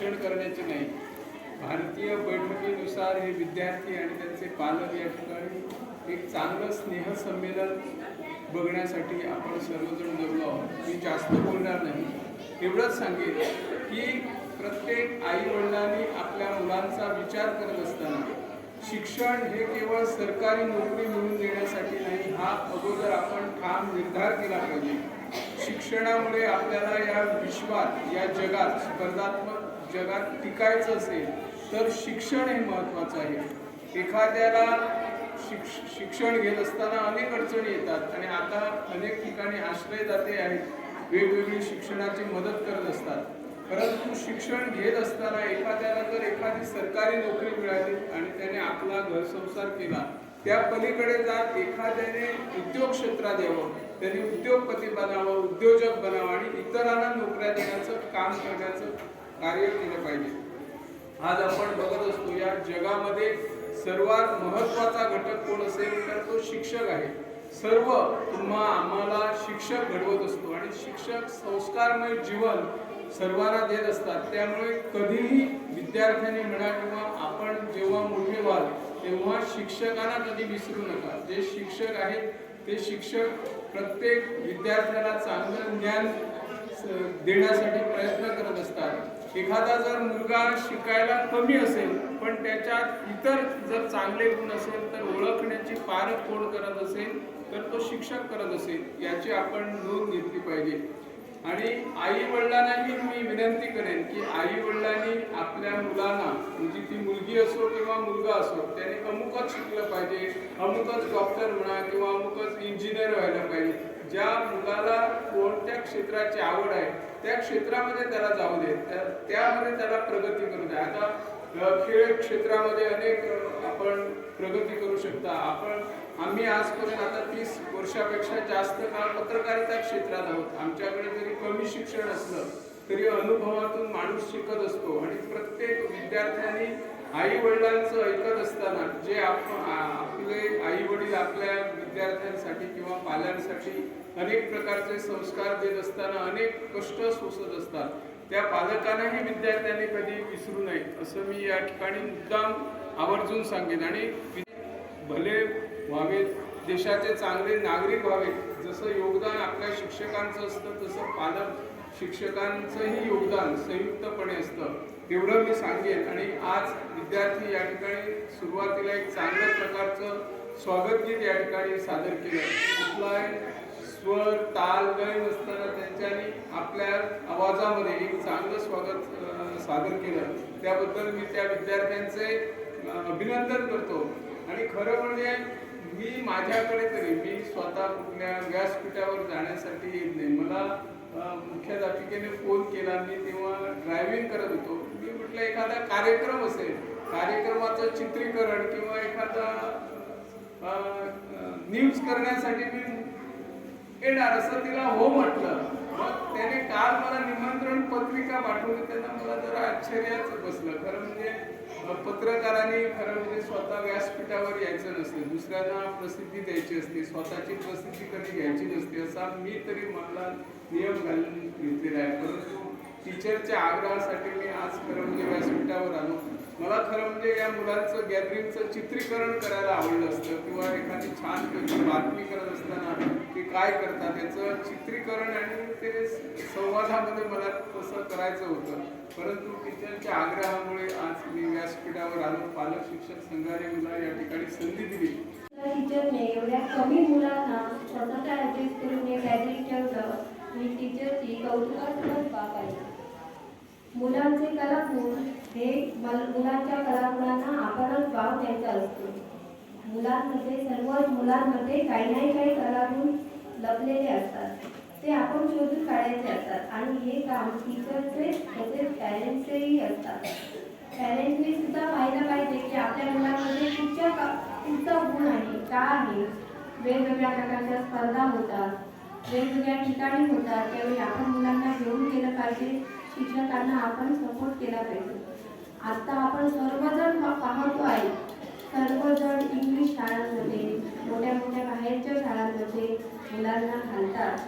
शिक्षण करण्याचे नाही. भारतीय बैठकीनुसार हे विद्यार्थी आणि त्यांचे पालक या ठिकाणी एक चांगलं स्नेहसंमेलन बघण्यासाठी आपण सर्वजण जमलो आहोत. मी जास्त बोलणार नाही, एवढंच सांगेन की प्रत्येक आईवडिलांनी आपल्या मुलांचा विचार करत असताना शिक्षण हे केवळ सरकारी नोकरी मिळवून देण्यासाठी नाही, हा अगोदर आपण ठाम निर्धार केला पाहिजे. शिक्षणामुळे आपल्याला या विश्वात, या जगात, स्पर्धात्मक जगात टिकायचं असेल तर शिक्षण हे महत्त्वाचं आहे. एखाद्याला शिक्षण घेत असताना अनेक अडचणी येतात आणि आता अनेक ठिकाणी आश्रयदाते आहेत, वेगवेगळी शिक्षणाची मदत करत असतात. परंतु शिक्षण घेत असताना एखाद्याला जर एखादी सरकारी नोकरी मिळाली आणि त्याने आपला घरसंसार केला, त्या पलीकडे जात एखाद्याने उद्योग क्षेत्रात यावं, त्यांनी उद्योगपती बनावं, उद्योजक बनावं आणि इतरांना नोकऱ्या देण्याचं काम करण्याचं कार्य केलं पाहिजे. आज आपण बघत असतो या जगामध्ये सर्वात महत्त्वाचा घटक कोण असेल तर तो शिक्षक आहे. सर्व आम्हाला शिक्षक घडवत असतो आणि शिक्षक संस्कारमय जीवन सर्वांना देत असतात. त्यामुळे कधीही विद्यार्थ्यांनी म्हणा किंवा आपण जेव्हा मोठे व्हाल तेव्हा शिक्षकांना कधी विसरू नका. जे शिक्षक आहेत ते शिक्षक प्रत्येक विद्यार्थ्याला चांगलं ज्ञान देण्यासाठी प्रयत्न करत असतात. एखादा जर मुलगा शिकायला कमी असेल पण त्याच्यात इतर जर चांगले गुण असेल तर ओळखण्याची पारख कोण करत असेल तर तो शिक्षक करत असेल, याची आपण नोंद घेतली पाहिजे. आणि आई वडिलांनाही मी विनंती करेन की आई वडिलांनी आपल्या मुलांना, म्हणजे ती मुलगी असो किंवा मुलगा असो, त्याने अमुकच शिकलं पाहिजे, अमुकच डॉक्टर म्हणा किंवा अमुकच इंजिनियर व्हायला पाहिजे. ज्या मुलाला कोणत्या क्षेत्राची आवड आहे त्या क्षेत्रामध्ये त्याला जाऊ दे, त्यामध्ये त्याला प्रगती करू द्या. आता खेळ क्षेत्रामध्ये अनेक आपण प्रगती करू शकता. आम्ही आजपर्यंत आता 30 वर्षापेक्षा जास्त काळ पत्रकारिता क्षेत्रात आहोत. आमच्याकडे जरी कमी शिक्षण असलं तरी अनुभवातून माणूस शिकत असतो आणि प्रत्येक विद्यार्थ्यांनी आई वडिलांचं ऐकत असताना जे आपले आई वडील आपल्या विद्यार्थ्यांसाठी किंवा पाल्यांसाठी अनेक प्रकारचे संस्कार देत असताना अनेक कष्ट सोसत असतात. त्या पालकांनाही विद्यार्थ्यांनी कधी विसरू नये असं मी या ठिकाणी मुद्दाम आवर्जून सांगेन. आणि भले व्हावेत, देशाचे चांगले नागरिक व्हावेत. जसं योगदान आपल्या शिक्षकांचं असतं तसं पालक शिक्षकांचंही योगदान संयुक्तपणे असतं, एवढं मी सांगेन. आणि आज विद्यार्थी या ठिकाणी सुरुवातीला एक चांगल्या प्रकारचं स्वागतगीत या ठिकाणी सादर केलं. कुठलाही स्वर, ताल, लय नसताना त्यांच्यानी आपल्या आवाजामध्ये एक चांगलं स्वागत सादर केलं. त्याबद्दल मी त्या विद्यार्थ्यांचे अभिनंदन करतो. आणि खरं म्हणजे मी माझ्याकडे तरी मी स्वतः कुठल्या व्यासपीठावर जाण्यासाठी येत नाही. मला मुख्याध्यापिकेने फोन केला, मी तेव्हा ड्रायव्हिंग करत होतो. मी म्हटलं एखादा कार्यक्रम असेल, कार्यक्रमाचं चित्रीकरण किंवा एखादा न्यूज करण्यासाठी मी येणार, असं तिला हो म्हटलं. मग त्याने काल मला निमंत्रण पत्रिका पाठवली. त्यांना मला जरा आश्चर्याच बसलं. खरं म्हणजे पत्रकारांनी खरं म्हणजे स्वतः व्यासपीठावर यायचं नसते, दुसऱ्यांना प्रसिद्धी द्यायची असते, स्वतःची प्रसिद्धी कधी घ्यायची नसते, असा मी तरी मला नियम घालून घेतलेला आहे. परंतु टीचरच्या आग्रहासाठी मी आज खरं म्हणजे व्यासपीठावर आलो. मला खरं म्हणजे या मुलांचं गॅदरिंगचं चित्रीकरण करायला आवडलं असतं किंवा एखादी छान बातमी करत असताना ते काय करतात याचं चित्रीकरण आणि ते संवादामध्ये मला तसं करायचं होतं. परंतु टीचरच्या आग्रहामुळे आज मी व्यासपीठावर आलो. पालक शिक्षक संघाने मला या ठिकाणी संधी दिली. टीचरने एवढ्या कमी मुलांना स्वतःच्या ऍडजस्ट करून एक गॅदरिंग ठेवलं आणि टीचरची कौतुकास्पद बाब आहे. मुलांचे कलागुण हे मुलांच्या कलागुणांना आपणच वाव द्यायचा असतो. मुलांमध्ये, सर्व मुलांमध्ये काही नाही काही कलागुण लपलेले असतात, ते आपण शोधून काढायचे असतात. आणि हे काम टीचरचे तसेच पॅरेंट्सचेही असतात. पॅरेंट्सनी सुद्धा पाहिलं पाहिजे की आपल्या मुलांमध्ये कुठचा गुण आहे, का आहे. वेगवेगळ्या प्रकारच्या स्पर्धा होतात, वेगवेगळ्या ठिकाणी होतात, त्यावेळी आपण मुलांना घेऊन गेलं पाहिजे. शिक्षकांना आपण सपोर्ट केला पाहिजे. आता आपण सर्वजण पाहतो आहे, सर्वजण इंग्लिश शाळांमध्ये, मोठ्या मोठ्या बाहेरच्या शाळांमध्ये मुलांना घालतात.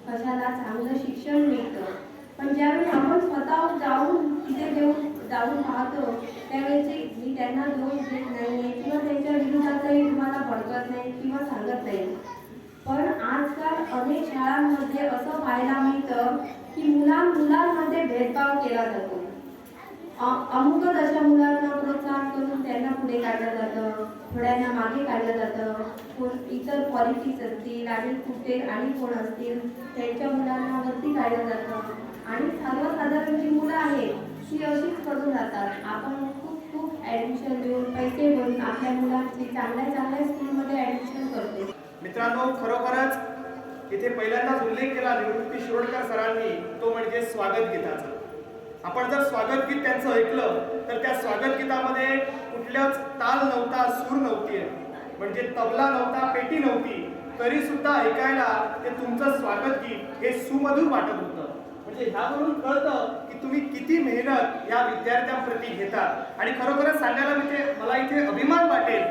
कशाला चांगलं शिक्षण मिळतं, पण ज्यावेळी आपण स्वतः जाऊन तिथे देऊन जाऊन पाहतो त्यावेळेची मी त्यांना दोष देत नाही किंवा त्यांच्या विरोधात काही तुम्हाला भडकत नाही किंवा सांगत नाही. पण आजकाल अनेक शाळांमध्ये असं पाहायला मिळतं की मुलांमध्ये भेदभाव केला जातो. अमुकच अशा मुलांना प्रोत्साहन करून त्यांना पुढे काढलं जातं, थोड्यांना मागे काढलं जातं. इतर पॉलिटिक्स असतील आणि कुठे आणि कोण असतील त्यांच्या मुलांना वरती काढलं जातं आणि सर्वसाधारण जी मुलं आहेत ती अशीच करून जातात. आपण खूप ॲडमिशन देऊन पैसे भरून आपल्या मुलांची चांगल्या स्कूलमध्ये ॲडमिशन करतो. मित्रांनो, खरोखरच इथे पहिल्यांदाच उल्लेख केला निवृत्ती शिरोडकर सरांनी, तो म्हणजे स्वागत गीताचा. आपण जर स्वागत गीत त्यांचं ऐकलं तर त्या स्वागत गीतामध्ये कुठल्याच ताल नव्हता, सूर नव्हती, म्हणजे तबला नव्हता, पेटी नव्हती, तरी सुद्धा ऐकायला ते तुमचं स्वागत गीत हे सुमधुर वाटत होतं. म्हणजे ह्यावरून कळतं की तुम्ही किती मेहनत या विद्यार्थ्यांप्रती घेतात. आणि खरोखरच सांगायला मला इथे अभिमान वाटेल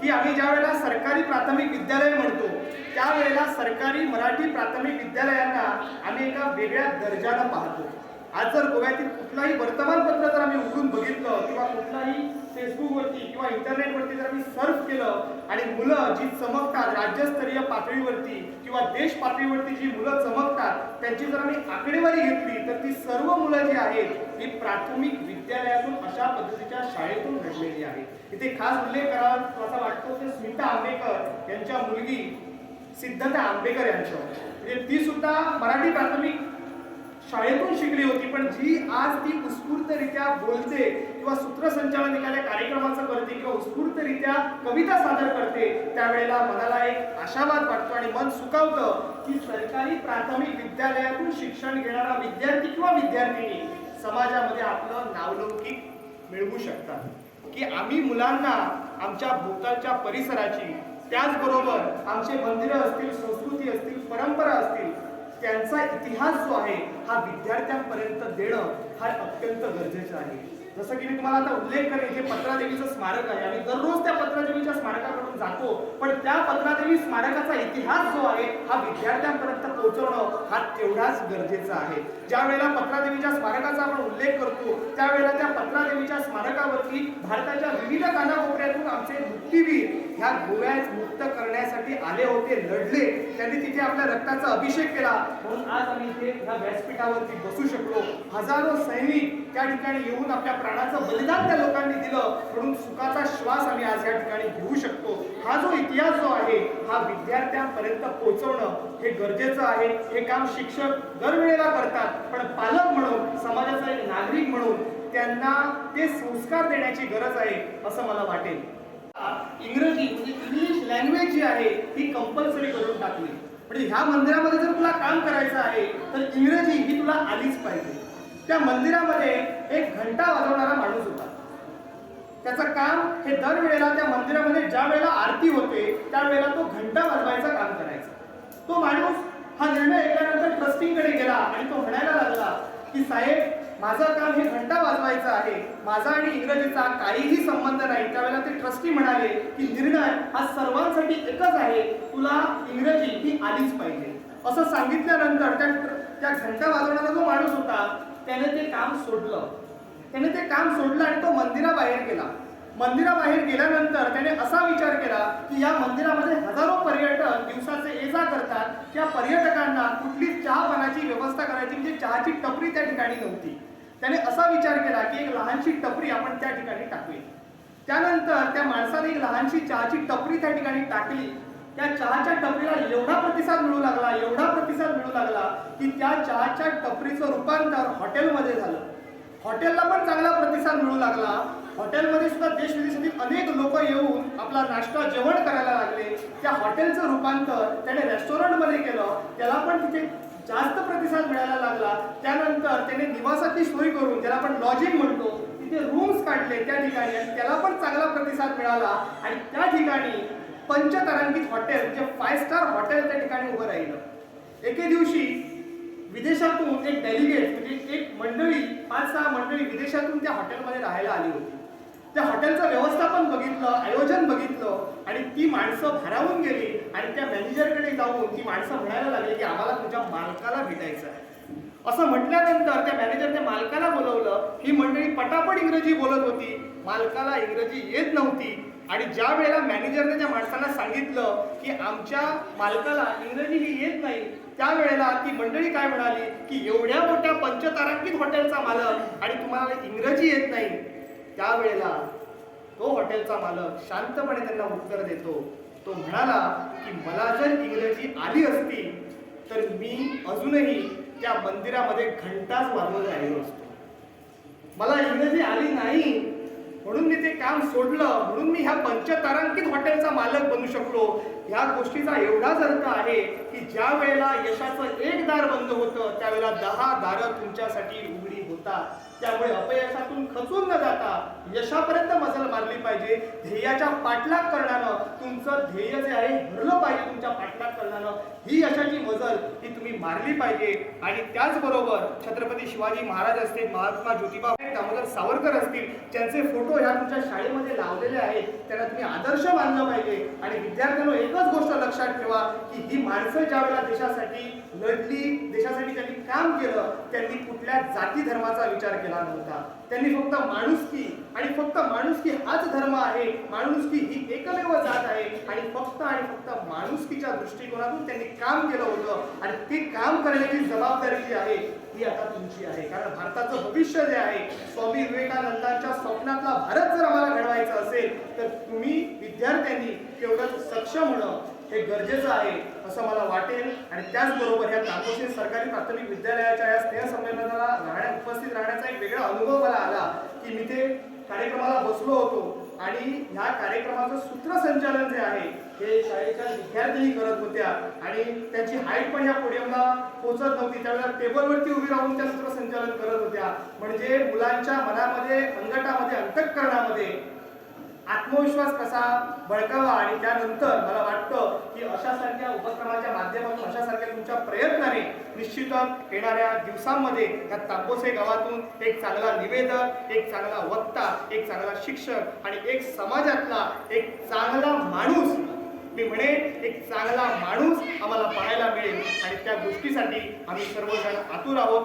की आम्ही ज्या वेळेला सरकारी प्राथमिक विद्यालय म्हणतो त्यावेळेला सरकारी मराठी प्राथमिक विद्यालयांना आम्ही एका वेगळ्या दर्जानं पाहतो. आज जर गोव्यातील कुठलाही वर्तमानपत्र जर आम्ही उघडून बघितलं किंवा कुठलाही फेसबुकवरती किंवा इंटरनेटवरती जर आम्ही सर्च केलं आणि मुलं जी चमकतात राज्यस्तरीय पातळीवरती किंवा देश पातळीवरती जी मुलं चमकतात त्यांची जर आम्ही आकडेवारी घेतली तर ती सर्व मुलं जी आहेत ही प्राथमिक विद्यालयातून अशा पद्धतीच्या शाळेतून घडलेली आहेत. इथे खास उल्लेख करावा असा वाटतो ते स्मिता आंबेकर यांच्या मुलगी सिद्धता आंबेकर यांच्या, म्हणजे ती सुद्धा मराठी प्राथमिक शाळेतून शिकली होती, पण जी आज ती उत्स्फूर्तरित्या बोलते किंवा सूत्रसंचालन एखाद्या कार्यक्रमाचं करते किंवा उत्स्फूर्तरित्या कविता सादर करते त्यावेळेला मनाला एक आशावाद वाटतो आणि मन सुखावतं की सरकारी प्राथमिक विद्यालयातून शिक्षण घेणारा विद्यार्थी किंवा विद्यार्थिनी समाजामध्ये आपलं नावलौकिक मिळवू शकतात. की आम्ही मुलांना आमच्या भोवतालच्या परिसराची, त्याचबरोबर आमचे मंदिरं असतील, संस्कृती असतील, परंपरा असतील, त्यांचा इतिहास जो आहे हा विद्यार्थ्यांपर्यंत देणं हा अत्यंत गरजेचं आहे. जसं की मी तुम्हाला आता उल्लेख करेन, हे पत्रादेवीचं स्मारक आहे. आम्ही दररोज त्या पत्रादेवीच्या स्मारकाकडून जातो, पण त्या पत्रादेवी स्मारकाचा इतिहास जो आहे हा विद्यार्थ्यांपर्यंत पोहोचवणं हा तेवढाच गरजेचा आहे. ज्या वेळेला पत्रादेवीच्या स्मारकाचा आपण उल्लेख करतो त्यावेळेला त्या पत्रादेवीच्या स्मारकावरती भारताच्या विविध कानाकोपऱ्यातून आमचे मुक्तीवीर ह्या गोव्यात मुक्त करण्यासाठी आले होते, लढले, त्यांनी तिथे आपल्या रक्ताचा अभिषेक केला, म्हणून आज आम्ही इथे ह्या व्यासपीठावरती बसू शकलो. हजारो सैनिक त्या ठिकाणी येऊन आपल्या प्राणाचं बलिदान त्या लोकांनी दिलं, म्हणून सुखाचा श्वास आम्ही आज या ठिकाणी घेऊ शकतो. हा जो इतिहास जो आहे हा विद्यार्थ्यांपर्यंत पोहोचवणं हे गरजेचं आहे. हे काम शिक्षक दरवेळेला करतात, पण पालक म्हणून, समाजाचा एक नागरिक म्हणून त्यांना ते संस्कार देण्याची गरज आहे असं मला वाटेल. इंग्रजी म्हणजे इंग्लिश लँग्वेज जी आहे ही कंपल्सरी करून टाकली. म्हणजे ह्या मंदिरामध्ये जर तुला काम करायचं आहे तर इंग्रजी ही तुला आलीच पाहिजे. त्या मंदिरामध्ये एक घंटा वाजवणारा माणूस होता. त्याचं काम हे दरवेळेला त्या मंदिरामध्ये ज्या वेळेला आरती होते त्यावेळेला तो घंटा वाजवायचं काम करायचा. तो माणूस हा निर्णय ऐकल्यानंतर ट्रस्टींकडे गेला आणि तो म्हणायला लागला की साहेब, माझं काम हे घंटा वाजवायचं आहे, माझा आणि इंग्रजीचा काहीही संबंध नाही. त्यावेळेला ते ट्रस्टी म्हणाले की निर्णय हा सर्वांसाठी एकच आहे, तुला इंग्रजी ही आलीच पाहिजे. असं सांगितल्यानंतर त्या घंटा वाजवणारा जो माणूस होता त्याने ते काम सोडलं. त्याने ते काम सोडलं आणि तो मंदिराबाहेर गेला. मंदिराबाहेर गेल्यानंतर त्याने असा विचार केला की या मंदिरामध्ये हजारो पर्यटक दिवसाचे ये जा करतात, त्या पर्यटकांना कुठलीच चहा पाण्याची व्यवस्था करायची, म्हणजे चहाची टपरी त्या ठिकाणी नव्हती. त्याने असा विचार केला की एक लहानशी टपरी आपण त्या ठिकाणी टाकूया. त्यानंतर त्या माणसाने एक लहानशी चहाची टपरी त्या ठिकाणी टाकली. त्या चहाच्या टपरीला एवढा प्रतिसाद मिळू लागला की त्या चहाच्या टपरीचं रूपांतर हॉटेलमध्ये झालं. हॉटेलला पण चांगला प्रतिसाद मिळू लागला. हॉटेलमध्ये सुद्धा देश विदेशातील अनेक लोक येऊन आपला नाश्ता जेवण करायला लागले. त्या हॉटेलचं रूपांतर त्याने रेस्टॉरंटमध्ये केलं, त्याला पण तिथे जास्त प्रतिसाद मिळायला लागला. त्यानंतर त्याने निवासाची सोय करून, ज्याला आपण लॉजिंग म्हणतो, तिथे रूम्स काढले त्या ठिकाणी आणि त्याला पण चांगला प्रतिसाद मिळाला. आणि त्या ठिकाणी पंचतारांकित हॉटेल म्हणजे 5 स्टार हॉटेल त्या ठिकाणी उभं राहिलं. एके दिवशी विदेशातून एक डेलिगेट म्हणजे एक मंडळी, 5-6 मंडळी विदेशातून त्या हॉटेलमध्ये राहायला आली होती. त्या हॉटेलचं व्यवस्थापन बघितलं, आयोजन बघितलं आणि ती माणसं भारावून गेली आणि त्या मॅनेजरकडे जाऊन ती माणसं म्हणायला लागली की आम्हाला तुमच्या मालकाला भेटायचं आहे. असं म्हटल्यानंतर त्या मॅनेजरने मालकाला बोलवलं. ही मंडळी पटापट इंग्रजी बोलत होती, मालकाला इंग्रजी येत नव्हती. आणि ज्या वेळेला मॅनेजरने त्या माणसांना सांगितलं की आमच्या मालकाला इंग्रजी ही येत नाही, त्यावेळेला ती मंडळी काय म्हणाली की एवढ्या मोठ्या पंचतारांकित हॉटेलचा मालक आणि तुम्हाला इंग्रजी येत नाही. त्यावेळेला तो हॉटेलचा मालक शांतपणे त्यांना उत्तर देतो. तो म्हणाला की मला जर इंग्रजी आली असती तर मी अजूनही त्या मंदिरामध्ये घंटाच वाजवत राहिलो असतो. मला इंग्रजी आली नाही म्हणून मी ते काम सोडलं, म्हणून मी ह्या पंचतारांकित हॉटेलचा मालक बनू शकलो. ह्या गोष्टीचा एवढाच अर्थ आहे की ज्या वेळेला यशाचं एक दार बंद होतं त्यावेळेला 10 दारं तुमच्यासाठी उघडी होतात. त्यामुळे अपयशातून खचून न जाता यशापर्यंत मजल मारली पाहिजे. ध्येयाच्या पाठलाग करण्यानं तुमचं ध्येय जे आहे भरलं पाहिजे. तुमच्या पाठलाग करण्यानं ही यशाची मजल ही तुम्ही मारली पाहिजे. आणि त्याचबरोबर छत्रपती शिवाजी महाराज असतील, महात्मा ज्योतिबा दामोदर सावरकर असतील, ज्यांचे फोटो ह्या तुमच्या शाळेमध्ये लावलेले आहेत, त्यांना तुम्ही आदर्श मानलं पाहिजे. आणि विद्यार्थ्यांनो एकच गोष्ट लक्षात ठेवा की ही माणसं ज्या वेळेला देशासाठी लढली, देशासाठी त्यांनी काम केलं, त्यांनी कुठल्या जाती धर्माचा विचार केला नव्हता. त्यांनी फक्त माणुसकी आणि फक्त माणुसकी हाच धर्म आहे, माणुसकी ही एकमेव जात आहे आणि फक्त माणुसकीच्या दृष्टिकोनातून त्यांनी काम केलं होतं. आणि ते काम करण्याची जबाबदारी जी आहे ही आता तुमची आहे. कारण भारताचं भविष्य जे आहे, स्वामी विवेकानंदांच्या स्वप्नातला भारत जर आम्हाला घडवायचा असेल तर तुम्ही विद्यार्थ्यांनी तेवढंच सक्षम होणं हे गरजेचं आहे असं मला वाटेल. आणि त्याचबरोबर ह्या तांबोशी सरकारी प्राथमिक विद्यालयाच्या या स्नेहसंमेलनाला उपस्थित राहण्याचा एक वेगळा अनुभव मला आला की मी ते कार्यक्रमाला बसलो होतो आणि ह्या कार्यक्रमाचं सूत्रसंचालन जे आहे हे शाळेच्या विद्यार्थ्यांनी करत होत्या आणि त्यांची हाईट पण या पोडियमला पोहोचत नव्हती. त्यावेळेला टेबलवरती उभी राहून त्या सूत्रसंचालन करत होत्या. म्हणजे मुलांच्या मनामध्ये, अंगठामध्ये, अंतःकरणामध्ये आत्मविश्वास कसा बळकावा. आणि त्यानंतर मला वाटतं की अशासारख्या उपक्रमाच्या माध्यमातून, अशासारख्या तुमच्या प्रयत्नाने निश्चितच येणाऱ्या दिवसांमध्ये या तांबोसे गावातून एक चांगला निवेदक, एक चांगला वक्ता, एक चांगला शिक्षक आणि एक समाजातला एक चांगला माणूस, मी म्हणेन एक चांगला माणूस आम्हाला पाहायला मिळेल. आणि त्या गोष्टीसाठी आम्ही सर्वजण आतुर आहोत.